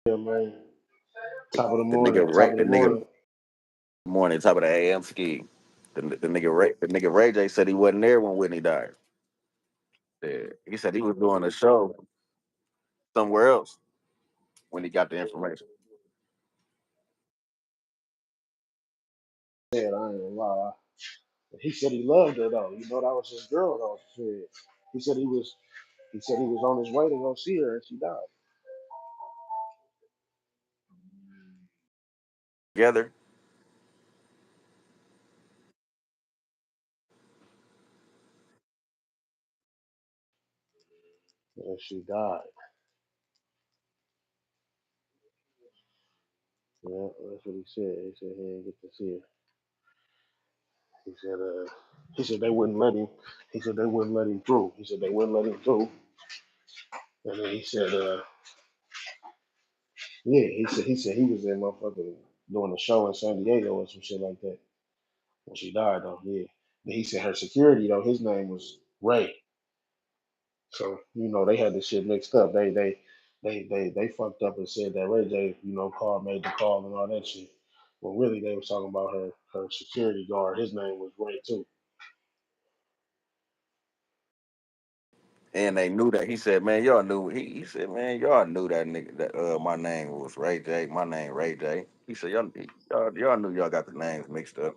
Yeah, man. Top of the The morning. nigga Top Ray, of the the nigga morning. morning, top of the AM ski. The nigga Ray J said he wasn't there when Whitney died. Yeah, he said he was doing a show somewhere else when he got the information. Said I ain't gonna lie. He said he loved her though. You know that was his girl though. Shit. He said he was. He said he was on his way to go see her and she died. Together, And she died. Yeah, that's what he said. He said he didn't get to see her. He said he said they wouldn't let him. He said they wouldn't let him through. He said they wouldn't let him through. And then he said yeah, he said he was in motherfucking doing a show in San Diego or some shit like that when she died though. Yeah. But he said her security though, his name was Ray. So, they had this shit mixed up. They fucked up and said that Ray J, called, made the call and all that shit. Well really they was talking about her security guard. His name was Ray too. and they knew that. He said, "Man, y'all knew." He said, "Man, y'all knew that nigga that my name was Ray J. My name Ray J." He said, "Y'all knew y'all got the names mixed up."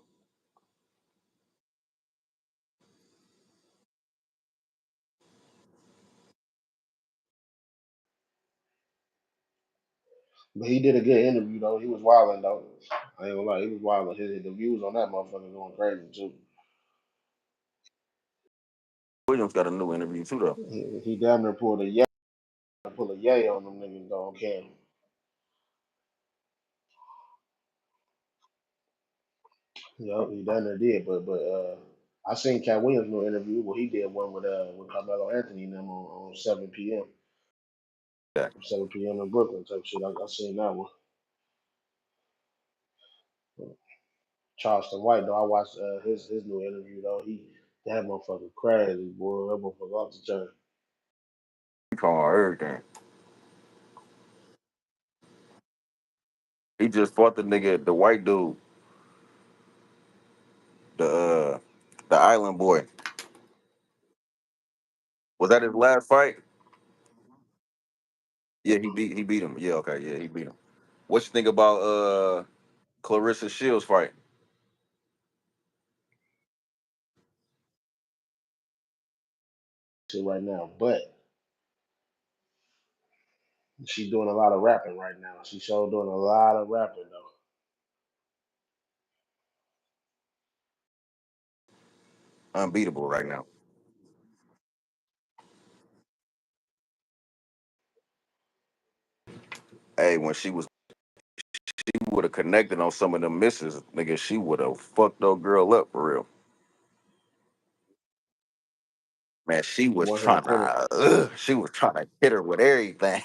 But he did a good interview though. He was wilding though. I ain't gonna lie, he was wilding. The views on that motherfucker going crazy too. Williams got a new interview too, though. He damn near pull a yay on them niggas though on camera. He damn near did. But I seen Cat Williams' new interview. Well, he did one with Carmelo Anthony and them on 7 p.m. Yeah. 7 p.m. in Brooklyn type shit. I seen that one. Charleston White though, I watched his new interview though. That motherfucker crazy, boy. That motherfucker off the chain. He called everything. He just fought the nigga, the white dude, the the island boy. Was that his last fight? Yeah, he beat him. Yeah, okay, yeah, he beat him. What you think about Clarissa Shields fight? Shit right now, but she doing a lot of rapping right now. She sure doing a lot of rapping though. Unbeatable right now. Hey, when she would have connected on some of them misses, nigga, she would have fucked that girl up for real. Man, she was trying to hit her with everything.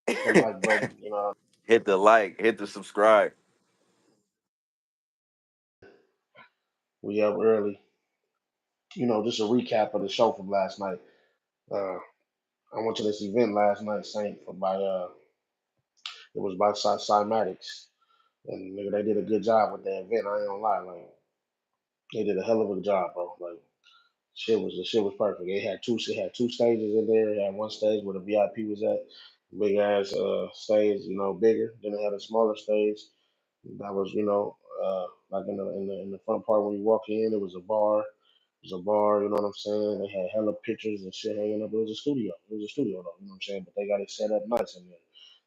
Hit the like button, you know. Hit the like, hit the subscribe. We up early. Just a recap of the show from last night. Uh, I went to this event last night, Saint, for by it was by Cymatics, and nigga, they did a good job with that event. I ain't gonna lie, like they did a hell of a job, bro. Like the shit was perfect. It had two stages in there. It had one stage where the VIP was at, big ass stage, bigger. Then it had a smaller stage that was, like in the front part when you walk in, it was a bar. It was a bar, you know what I'm saying? They had hella pictures and shit hanging up. It was a studio. It was a studio though, you know what I'm saying? But they got it set up nice in there.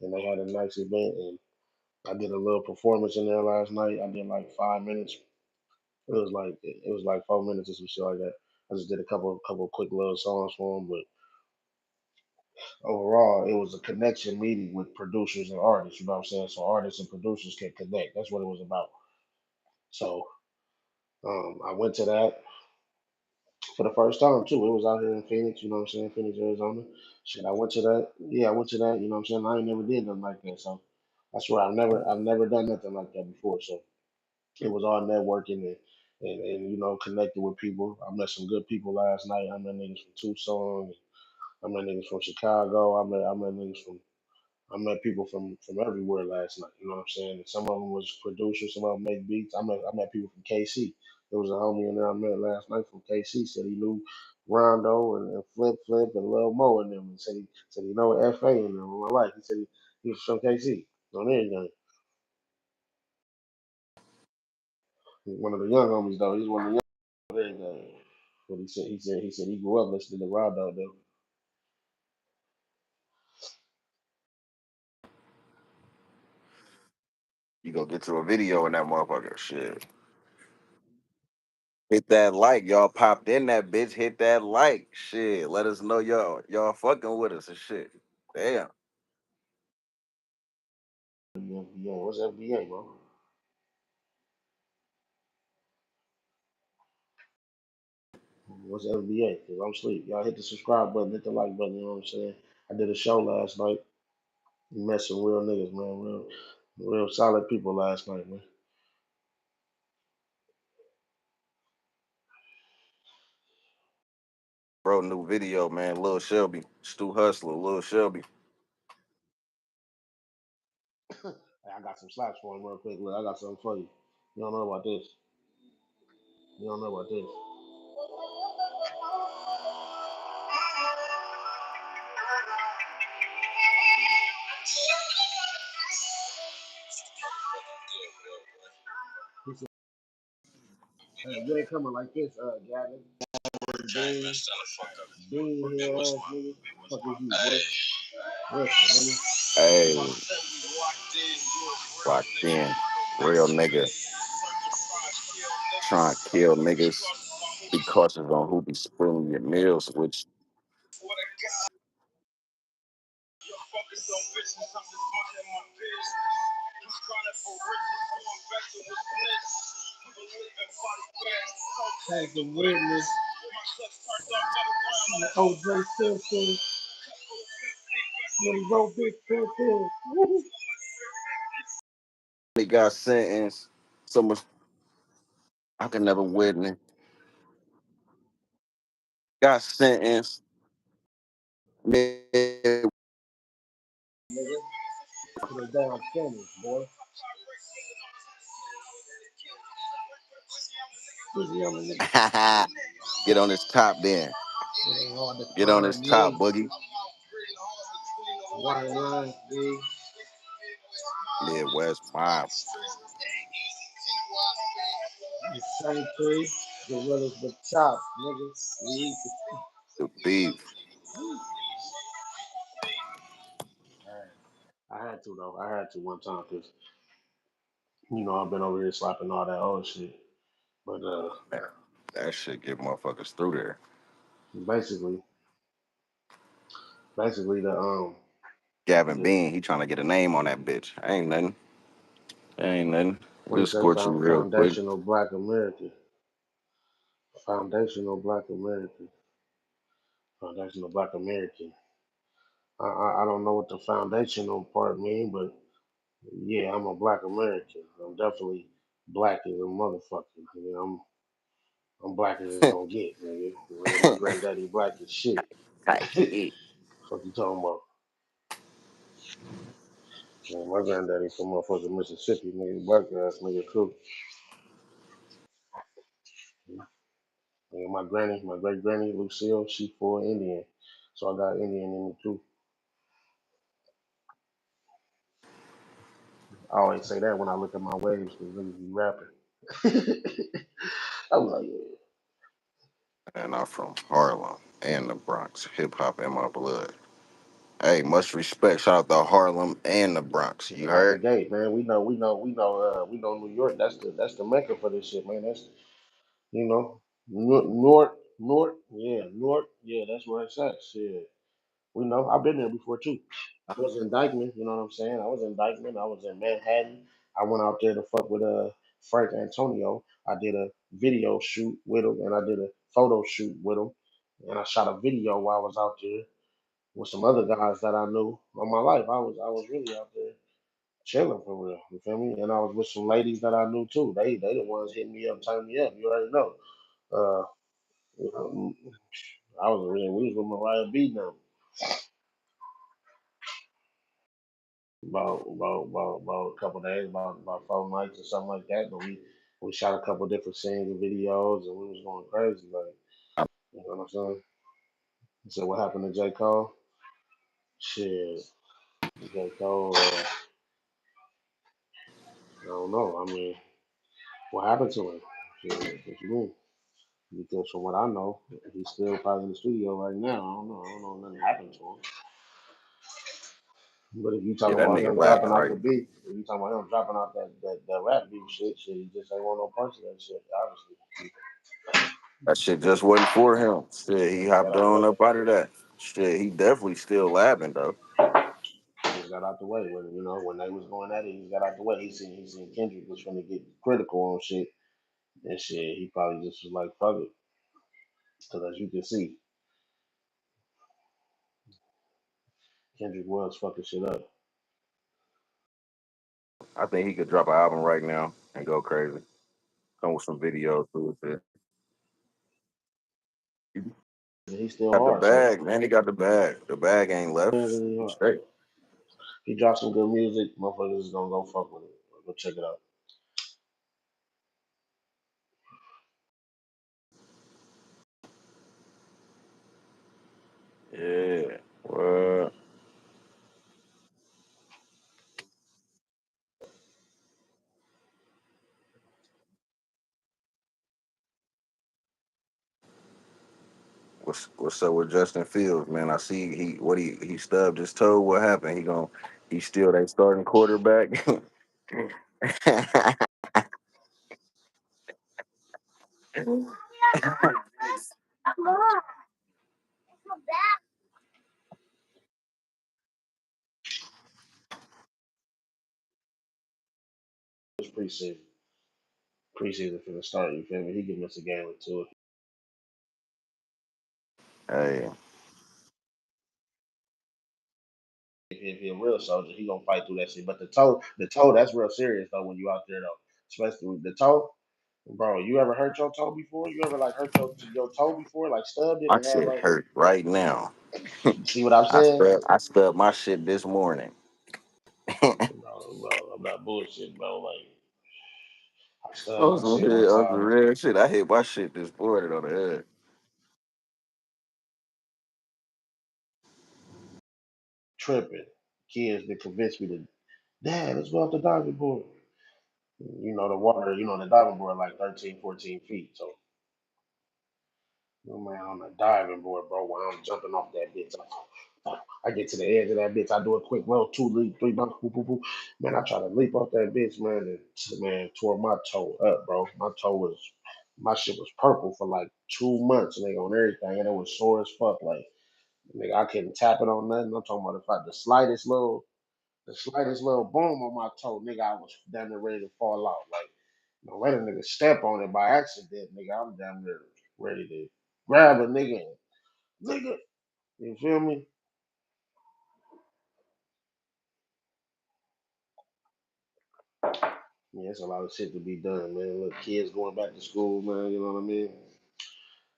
And they had a nice event and I did a little performance in there last night. I did like 5 minutes. It was like 4 minutes or some shit like that. I just did a couple quick little songs for them, but overall, it was a connection meeting with producers and artists. You know what I'm saying? So artists and producers can connect. That's what it was about. So I went to that for the first time too. It was out here in Phoenix. You know what I'm saying? Phoenix, Arizona. Shit, I went to that. Yeah, I went to that. You know what I'm saying? I ain't never did nothing like that. So I swear I've never done nothing like that before. So it was all networking and connected with people. I met some good people last night. I met niggas from Tucson. I met niggas from Chicago. I met niggas from I met people from everywhere last night. You know what I'm saying? And some of them was producers, some of them make beats. I met people from KC. There was a homie in there I met last night from KC. Said he knew Rondo and Flip Flip and Lil Mo and them. And said he know FA and them in my life. He said he was from KC on everything. He's one of the young homies though. He's one of the young everything. But he said he grew up listening to Rondo though. You go get to a video in that motherfucker. Shit. Hit that like. Y'all popped in that bitch. Hit that like. Shit. Let us know y'all fucking with us and shit. Damn. FBA. What's FBA, bro? What's FBA? Because I'm asleep. Y'all hit the subscribe button, hit the like button, you know what I'm saying? I did a show last night. Met some real niggas, man. Real solid people last night, man. Bro, new video, man. Lil Shelby. Stu Hustlah, Lil Shelby. Hey, I got some slaps for him real quick. Look, I got something for you. You don't know about this. You don't know about this. He said, hey, you ain't coming like this, Gavin. Bean, bean here, ass nigga. Fuck is you, boy? Listen, nigga. Hey, locked in. Real nigga. Trying to kill niggas. Be cautious on who be spilling your meals, which Has the witness. OJ Simpson. When he wrote Big Pimpin'. he got sentenced. So much I can never witness. Got sentenced. Nigga. Nigga. To the damn finish, boy. Pussy on the nigga. Get on his top then. It ain't hard to Get on find his top, me. boogie. White lines, big. Midwest mob. The same tree. Gorillas the top, nigga. We eat The beef. I had to though. I had to one time because I've been over here slapping all that old shit. But Man, that shit get motherfuckers through there. basically, basically Gavin the Bean, he trying to get a name on that bitch. Ain't nothing. Ain't nothing. what do you Just say? scorch you real quick. Foundational Black American. Foundational Black American. Foundational Black American. I don't know what the foundational part mean, but yeah, I'm a Black American. I'm definitely black as a motherfucker. I'm black as it's gonna get, nigga. My granddaddy black as shit. Type shit. Fuck you talking about? Man, my granddaddy from motherfucking Mississippi, nigga, black ass nigga too. Nigga, my great granny, Lucille, she full Indian. So I got Indian in me too. I always say that when I look at my waves because niggas be rapping. I'm like, yeah. And I'm from Harlem and the Bronx. Hip hop in my blood. Hey, much respect. Shout out to Harlem and the Bronx. You Yeah, out the heard? gate, man. We know New York. That's the mecca for this shit, man. That's North, yeah, North, yeah. That's where it's at. Shit, we know. I've been there before too. I was in Dykeman. You know what I'm saying? I was in Dykeman. I was in Manhattan. I went out there to fuck with Frank Antonio. I did a video shoot with him, and I did a photo shoot with him, and I shot a video while I was out there with some other guys that I knew all my life. I was really out there chilling for real. You feel me? And I was with some ladies that I knew too. They the ones hitting me up, turning me up. You already know. Uh, you know, I was really we was with Mariah B now. about a couple of days, about 4 nights or something like that. But we shot a couple different scenes and videos, and we was going crazy. Like, you know what I'm saying? So what happened to J Cole? Shit, J Cole. I don't know. I mean, what happened to him? Shit, what you mean? Because from what I know, he's still probably in the studio right now. I don't know. I don't know if nothing happened to him. But if you Yeah, talking that about nigga him rapping dropping out right. the beat, if you talking about him dropping out that rap beat shit, he just ain't want no parts of that shit. Obviously, That shit just wasn't for him. Shit, he he just got hopped out the on way. up out of that. Shit, he definitely still laughing though. He just got out the way when when they was going at it. He got out the way. He seen Kendrick was trying to get critical on shit and shit. He probably just was like fuck it, because as you can see, Kendrick was fucking shit up. I think he could drop an album right now and go crazy. Come with some videos too. Shit. He And he's still got the hard, so bag, man. He got the bag. The bag ain't left. he's really He's hard. straight. He dropped some good music. Motherfuckers is gonna go fuck with it. Go check it out. Yeah. Well, what's up with Justin Fields, man? I see he stubbed his toe. What happened? He's still that starting quarterback. It's preseason. Preseason for the start. You feel me? He can miss a game or two. Hey, If he a real soldier, he gonna fight through that shit. But the toe, that's real serious though. When you out there though, especially with the toe, bro. You ever hurt your toe before? You ever like hurt your toe before? Like stubbed it my and had shit like, hurt right now. you see what I'm saying? I stubbed my shit this morning. Bro, I'm not bullshit, bro. Like I stubbed On my some shit one on some time, real shit. I hit my shit this morning on the head. tripping. Kids that convinced me to, Dad, let's go off the diving board. You know the water, the diving board like 13, 14 feet. So man, on the diving board, bro, while I'm jumping off that bitch. I get to the edge of that bitch. I do a quick roll, two leap, three bounce, boop, boop, boop. Man, I try to leap off that bitch, man, and man, tore my toe up, bro. My shit was purple for like 2 months, nigga, on everything, and it was sore as fuck. Like, nigga, I couldn't tap it on nothing. I'm talking about the slightest little boom on my toe, nigga, I was damn near ready to fall out. Like, let a nigga step on it by accident, nigga. I'm damn near ready to grab a nigga. You feel me? Yeah, it's a lot of shit to be done, man. Look, kids going back to school, man. You know what I mean?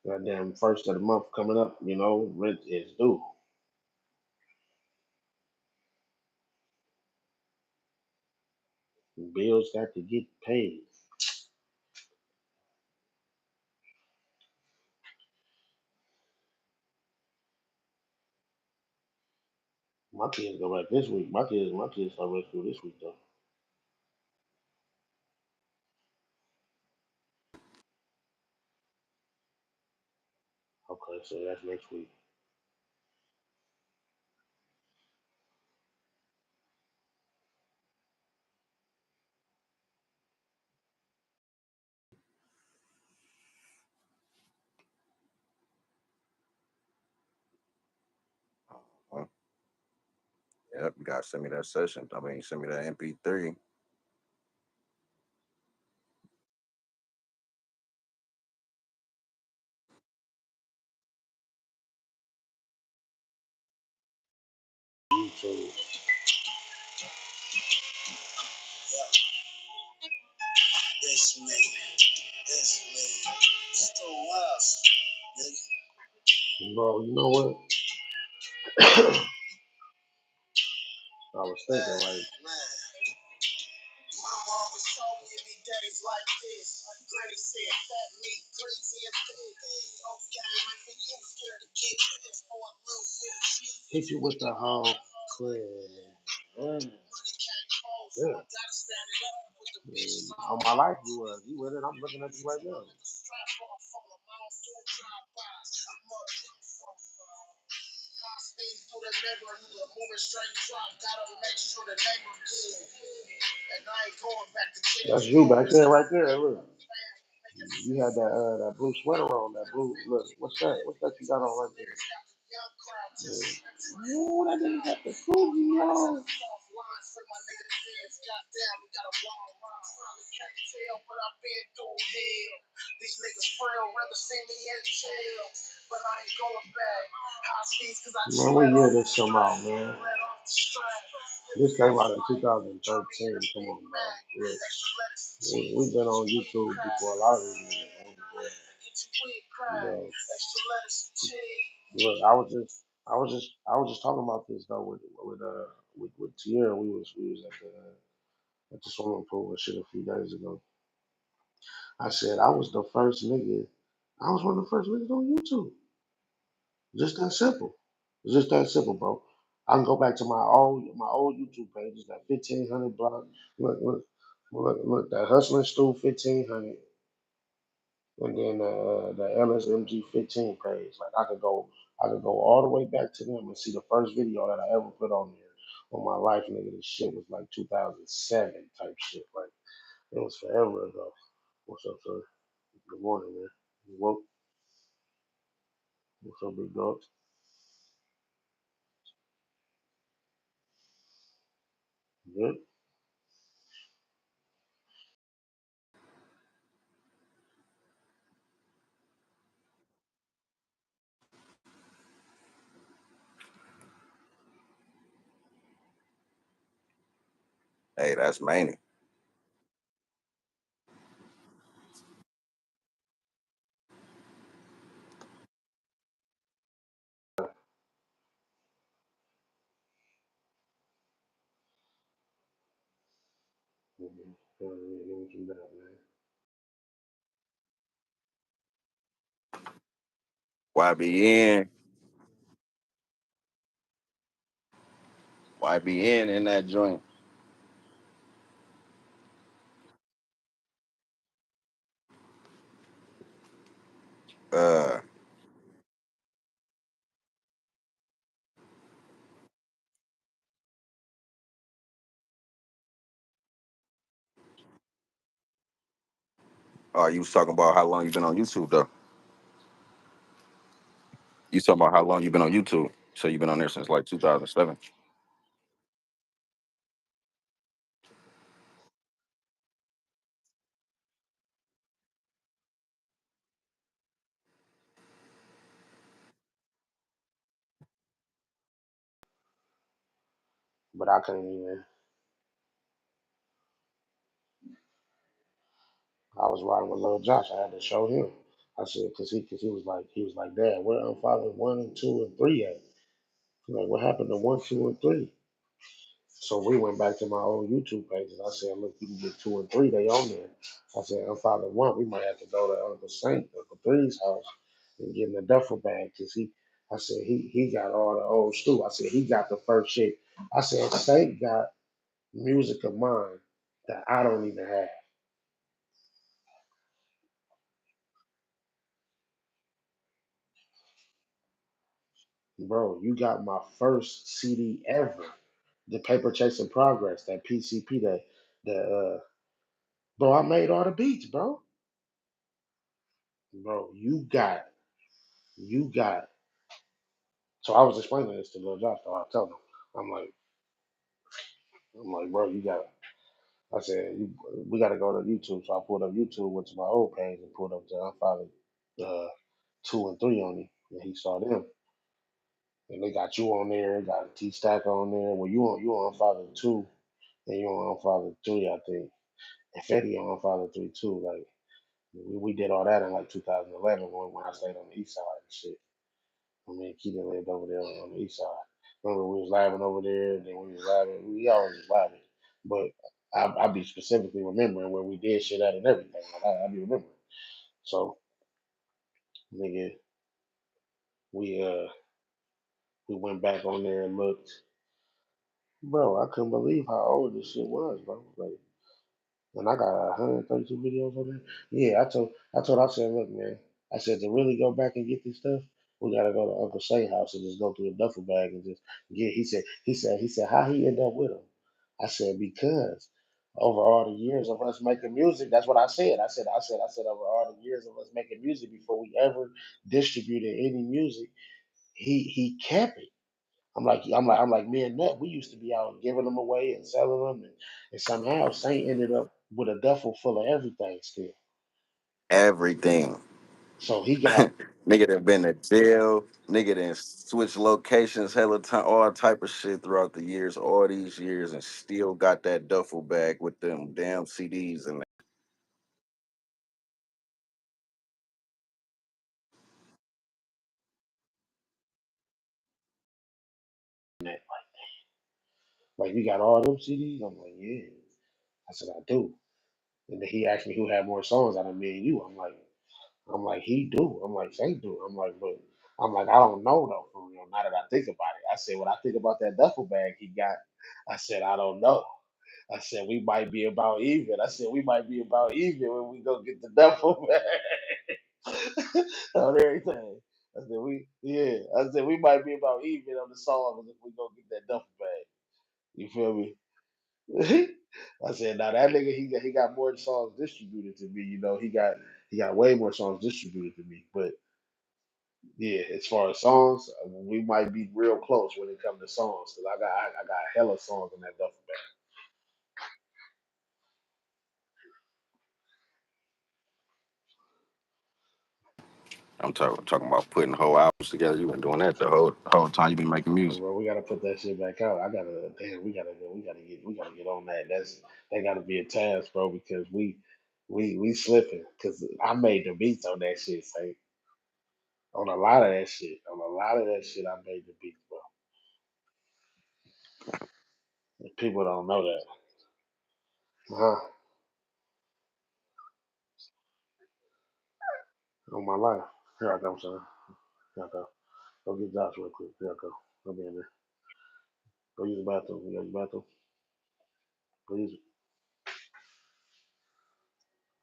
Goddamn, first of the month coming up. Rent is due. Bills got to get paid. My kids go back this week. My kids start back school this week though. Okay, so that's next week. Well, yep, you gotta send me that session. I mean, send me that MP3. So It's me. It's me. Stu Hustlah, nigga. bro, you know what? I was thinking like, Mama always told me it'd be days like this. Granny said fat meat, greasy and big. Okay, man, for you scared to get pissed for a little bit of cheese. hit you with the whole clip. Yeah. On my life, you was. You with it. I'm looking at you right now. That's you back there, right there. Look, you had that blue sweater on. That blue. Look, what's that? What's that you got on right there? Yeah. Ooh, that nigga got the Fuji on. Man, what year this come out, man? This came out in 2013. Come on, man. Yeah. We've been on YouTube before a lot of these niggas. Yeah. Look, I was just talking about this though with Tierra. We was at the swimming pool and shit a few days ago. I said I was the first nigga. I was one of the first niggas on YouTube. Just that simple. It's just that simple, bro. I can go back to my old YouTube page. It's that 1500 block. Look. That Hustling Stu 1500, and then the LSMG 15 page. Like I could go all the way back to them and see the first video that I ever put on there on my life, nigga. This shit was like 2007 type shit. Like it was forever ago. What's up, sir? Good morning, man. You woke? What's up, big dog? Good. Hey, that's Manny. Mhm. Give me some that, man. YBN, YBN in that joint. Uh, oh, you was talking about how long you been on YouTube though. You talking about how long you been on YouTube? So you've been on there since like 2007. But I couldn't even. I was riding with Lil Josh. I had to show him. I said, cause he was like, Dad, where I'm following 1 and 2 and 3 at? I'm like, what happened to 1, 2, and 3? So we went back to my old YouTube pages. I said, look, you can get 2 and 3. They on there. I said, I'm following 1. We might have to go to Uncle Saint, Uncle Three's house, and get in the duffel bag, cause he. I said he got all the old Stu. I said he got the first shit. I said Saint got music of mine that I don't even have. Bro, you got my first CD ever. The Paper Chasing Progress, that PCP, bro, I made all the beats, bro. Bro, you got. So I was explaining this to Lil Josh, though. I tell him, I'm like, bro, you got. I said, we got to go to YouTube. So I pulled up YouTube, went to my old page, and pulled up to Unfather uh, 2 and 3 on me, and he saw them, and they got you on there, got T Stack on there. Well, you on Unfather 2, and you on Unfather 3, I think. And Fetty on Unfather 3 too. Like we did all that in like 2011 when I stayed on the east side and shit. I mean, Keita lived over there on the east side. Remember we was laughing over there, then we was laughing. We always was laughing, but I be specifically remembering where we did shit at and everything. Like I be remembering. So nigga, we we went back on there and looked. Bro, I couldn't believe how old this shit was, bro. Like, and I got 132 videos on there. Yeah, I said, look, man. I said to really go back and get this stuff, we gotta go to Uncle Shay's house and just go through a duffel bag and just get. He said, how he end up with them? I said because over all the years of us making music, that's what I said. I said over all the years of us making music before we ever distributed any music, he kept it. I'm like, me and Nut, we used to be out giving them away and selling them, and somehow Saint ended up with a duffel full of everything still. Everything. So he got Nigga done been to jail. Nigga done switched locations hella time, all type of shit throughout the years, all these years, and still got that duffel bag with them damn CDs in that. Like, you got all them CDs? I'm like, yeah. I said, I do. And then he asked me who had more songs out of me and you. I'm like, he do. I'm like, Saint do. I'm like, I don't know though, for real. Now that I think about it, I said, when I think about that duffel bag he got, I said, I don't know. I said we might be about even. I said we might be about even when we go get the duffel bag on everything. I said we might be about even on the songs if we go get that duffel bag. You feel me? I said now that nigga he got more songs distributed to me. He got way more songs distributed to me. But yeah, as far as songs, we might be real close when it comes to songs because I got hella songs in that duffel bag. I'm talking about putting whole albums together. You been doing that the whole time you been making music. Well, we gotta put that shit back out. I gotta, damn, we gotta get on that. That gotta be a task, bro, because we slipping. Cause I made the beats on that shit, say on a lot of that shit. On a lot of that shit, I made the beats, bro. And people don't know that. Huh? On my life. Here I come, son. Here I go. Go get Josh real quick. Here I go. Go be in there. Go use the bathroom. You got the bathroom? Go use it.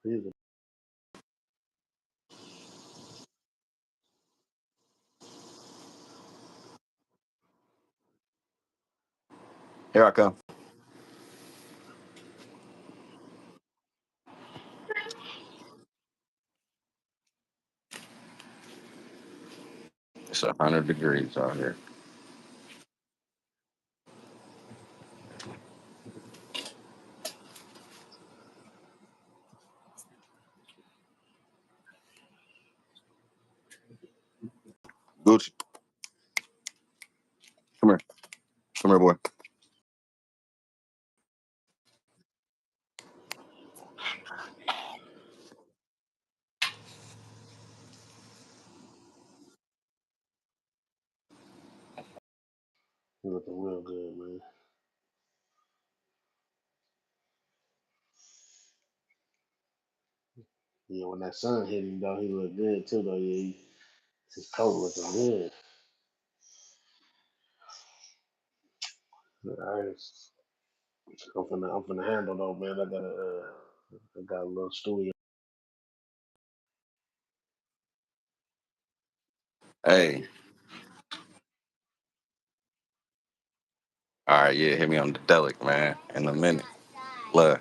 Go use it. Here I come. It's 100 degrees out here. Gucci, come here. Come here, boy. You looking real good, man. Yeah, when that sun hit him, though, he looked good, too, though. Yeah, his coat looking good. All right. I'm finna handle though, man. I got a little studio. Hey, all right, yeah, hit me on the delic, man, in a minute. Love.